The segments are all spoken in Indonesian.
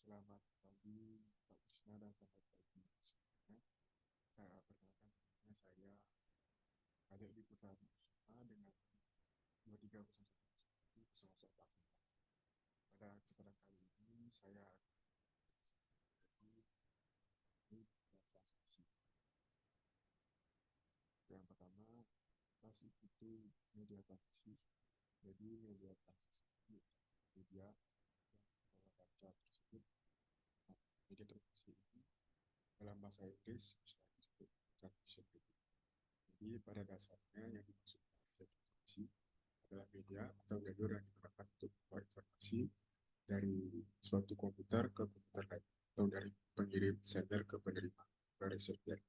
Selamat pagi, Pak Krishna, dan selamat pagi semuanya. Saya perkenalkan namanya saya Ade di Putra bersama dengan 2301 bersama saya Pak Sinta. Pada kesempatan kali ini saya akan menjadi transmisi. Yang pertama, transmisi itu media transmisi. Jadi media transmisi media yang baca tersebut. Nah, media transmisi ini dalam bahasa Inggris disebut transmission media. Jadi pada dasarnya yang dimaksud media transmisi adalah media atau jalur yang digunakan untuk membawa informasi dari suatu komputer ke komputer lain atau dari pengirim sender ke penerima ke receiver.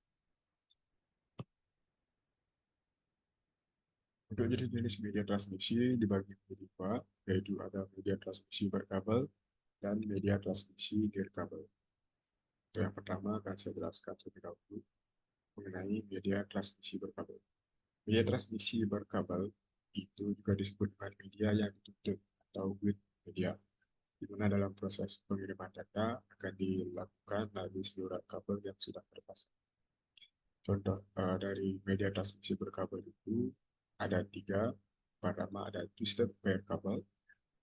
Untuk jenis-jenis media transmisi dibagi menjadi dua, yaitu ada media transmisi berkabel dan media transmisi nirkabel. Untuk yang pertama akan saya jelaskan terlebih dahulu mengenai media transmisi berkabel. Media transmisi berkabel itu juga disebut dengan media yang ditutup atau with media, di mana dalam proses pengiriman data akan dilakukan melalui seluruh kabel yang sudah terpasang. Contoh dari media transmisi berkabel itu ada tiga. Pertama ada twisted pair kabel,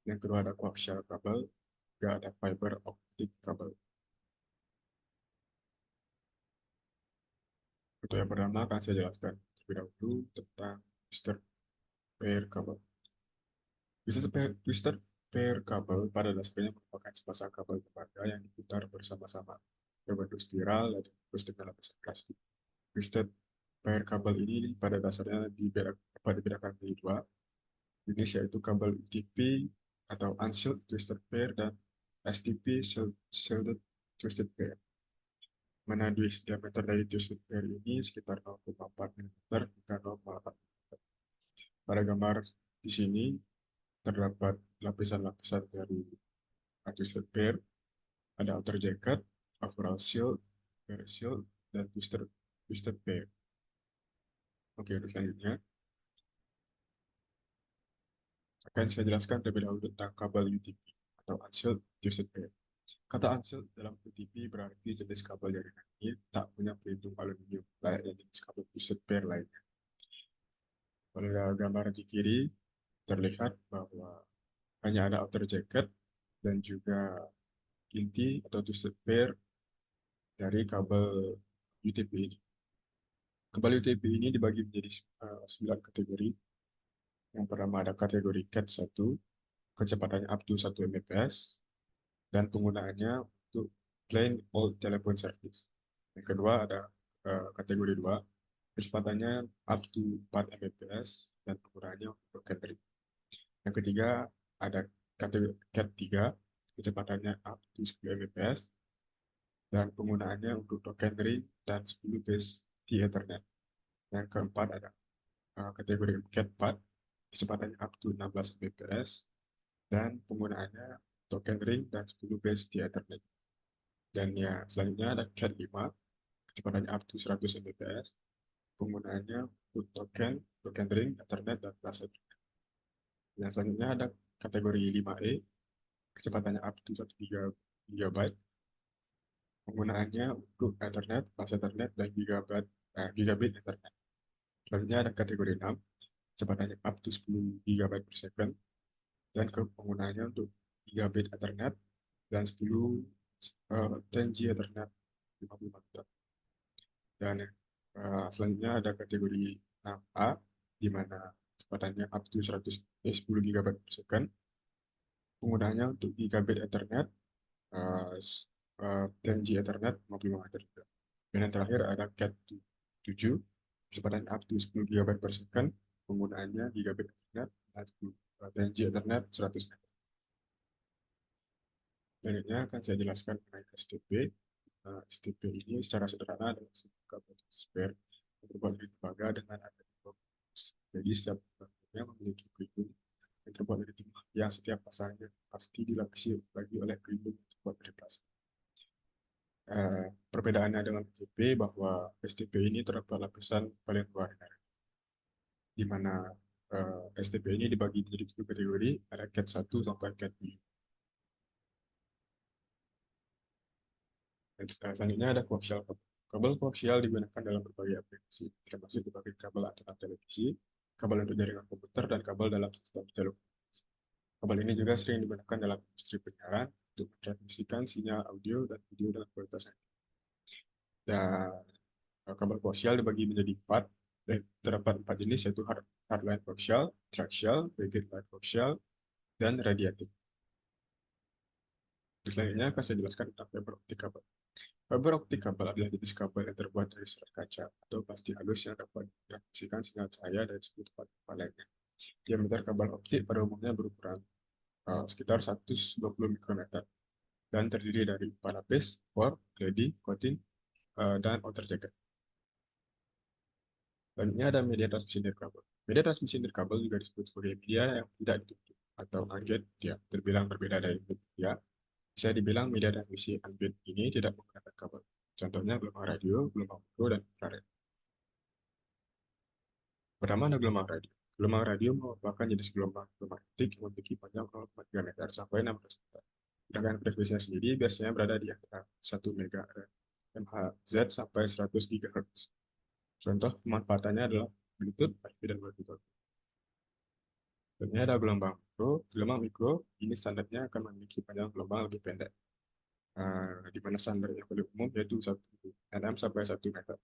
yang kedua ada coaxial kabel, juga ada fiber optic kabel. Untuk yang pertama akan saya jelaskan terlebih dahulu tentang twisted pair kabel. Twisted pair kabel pada dasarnya merupakan sepasang kabel tembaga yang diputar bersama-sama berbentuk spiral dan dibungkus dengan lapisan plastik. Twisted pair kabel ini pada dasarnya dibedakan menjadi dua jenis, yaitu kabel UTP atau unshielded twisted pair dan STP shielded twisted pair. Mana diameter dari twisted pair ini sekitar 0,4 mm hingga 0,8 mm. Pada gambar di sini terdapat lapisan-lapisan dari twisted pair, ada outer jacket, overall shield, pair shield, dan twisted pair. Oke, selanjutnya akan saya jelaskan terlebih dahulu tentang kabel UTP atau unshielded twisted pair. Kata unshielded dalam UTP berarti jenis kabel jaringan ini tak punya pelindung aluminium layaknya jenis kabel twisted pair lainnya. Pada gambar di kiri terlihat bahwa hanya ada outer jacket dan juga inti atau twisted pair dari kabel UTP ini. Kabel UTP ini dibagi menjadi 9 kategori. Yang pertama ada kategori CAT 1, kecepatannya up to 1 Mbps, dan penggunaannya untuk plain old telephone service. Yang kedua ada kategori 2, kecepatannya up to 4 Mbps, dan penggunaannya untuk catering. Yang ketiga ada kategori CAT 3, kecepatannya up to 10 Mbps, dan penggunaannya untuk token ring dan 10 base di Ethernet. Yang keempat ada kategori CAT 4, kecepatannya up to 16 Mbps, dan penggunaannya token ring dan 10 base di Ethernet. Dan ya, selanjutnya ada CAT 5, kecepatannya up to 100 Mbps, penggunaannya untuk token ring, Ethernet, dan bus Ethernet. Yang selanjutnya ada kategori 5E, kecepatannya up to 1 GB, penggunaannya untuk Ethernet, bus Ethernet, dan gigabit Ethernet. Selanjutnya ada kategori 6, kecepatannya up to 10 GB per second, dan penggunaannya untuk gigabit Ethernet dan 10G Ethernet 50 meter. Dan selanjutnya ada kategori 6A, di mana kecepatannya up to 10 GB per second, penggunaannya untuk gigabit Ethernet, 10G Ethernet 50 meter juga. Dan yang terakhir ada CAT 7, kecepatan up to 10 GB per second, penggunaannya gigabit Ethernet dan 10G Ethernet 100 meter. Selanjutnya akan saya jelaskan mengenai STP. STP ini secara sederhana adalah sebuah kabel spare yang terbuat dari tembaga dengan adanya fokus. Jadi setiap kabelnya memiliki pelindung yang terbuat dari timah yang setiap pasangnya pasti dilapisi lagi oleh pelindung yang terbuat dari plastik. Perbedaannya dengan STP bahwa STP ini terdapat lapisan paling luarnya, di mana STP ini dibagi menjadi 7 kategori, ada CAT 1 sampai CAT 7. Dan selanjutnya ada koaksial kabel. Kabel koaksial digunakan dalam berbagai aplikasi, termasuk sebagai kabel antena televisi, kabel untuk jaringan komputer, dan kabel dalam sistem telekomunikasi. Kabel ini juga sering digunakan dalam industri penyiaran untuk mentransmisikan sinyal audio dan video dalam kualitas yang tinggi. Dan kabel koaksial dibagi menjadi empat, dan terdapat empat jenis, yaitu hardline koaksial, traksial, rigid line koaksial, dan radiatif. Selanjutnya akan saya jelaskan tentang fiber optik kabel. Fiber optik kabel adalah jenis kabel yang terbuat dari serat kaca atau plastik halus yang dapat mentransmisikan sinyal cahaya dari satu tempat ke tempat lainnya. Diameter kabel optik pada umumnya berukuran sekitar 120 mikrometer dan terdiri dari 4 lapis, core, cladding, coating, dan outer jacket. Selanjutnya ada media transmisi nirkabel. Media transmisi nirkabel juga disebut sebagai media yang tidak ditutup atau ungated. Dia terbilang berbeda dari media. Bisa dibilang media transmisi ungated ini tidak menggunakan kabel. Contohnya gelombang radio, gelombang mikro, dan infrared. Pertama ada gelombang radio. Gelombang radio merupakan jenis gelombang elektromagnetik yang memiliki panjang 0,3 meter sampai 16 meter. Sedangkan frekuensinya sendiri biasanya berada di antara 1 MHz sampai 100 GHz. Contoh pemanfaatannya adalah Bluetooth, Wi-Fi, dan walkie-talkie. Selanjutnya ada gelombang mikro. Gelombang mikro ini standarnya akan memiliki panjang gelombang lebih pendek, di mana standar yang paling umum yaitu 1 nm sampai 1 meter.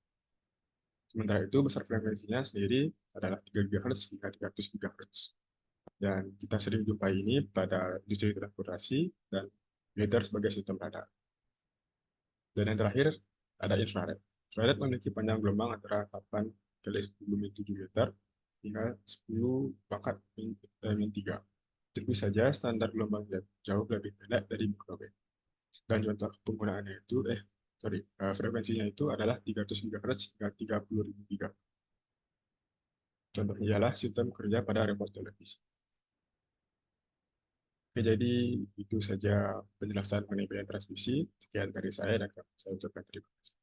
Sementara itu, besar frekuensinya sendiri adalah 3 GHz hingga 300 GHz. Dan kita sering jumpai ini pada industri transportasi dan militer sebagai sistem radar. Dan yang terakhir, ada infrared. Infrared memiliki panjang gelombang antara 8 kali 10 7 meter hingga 10 pangkat min 3. Tentu saja standar gelombang jauh lebih pendek dari microwave. Dan contoh penggunaannya itu, frekuensinya itu adalah 300 GHz hingga 30.000 GHz. Contohnya ialah sistem kerja pada remote televisi. Oke, jadi itu saja penjelasan mengenai biaya transmisi. Sekian dari saya dan saya ucapkan terima kasih.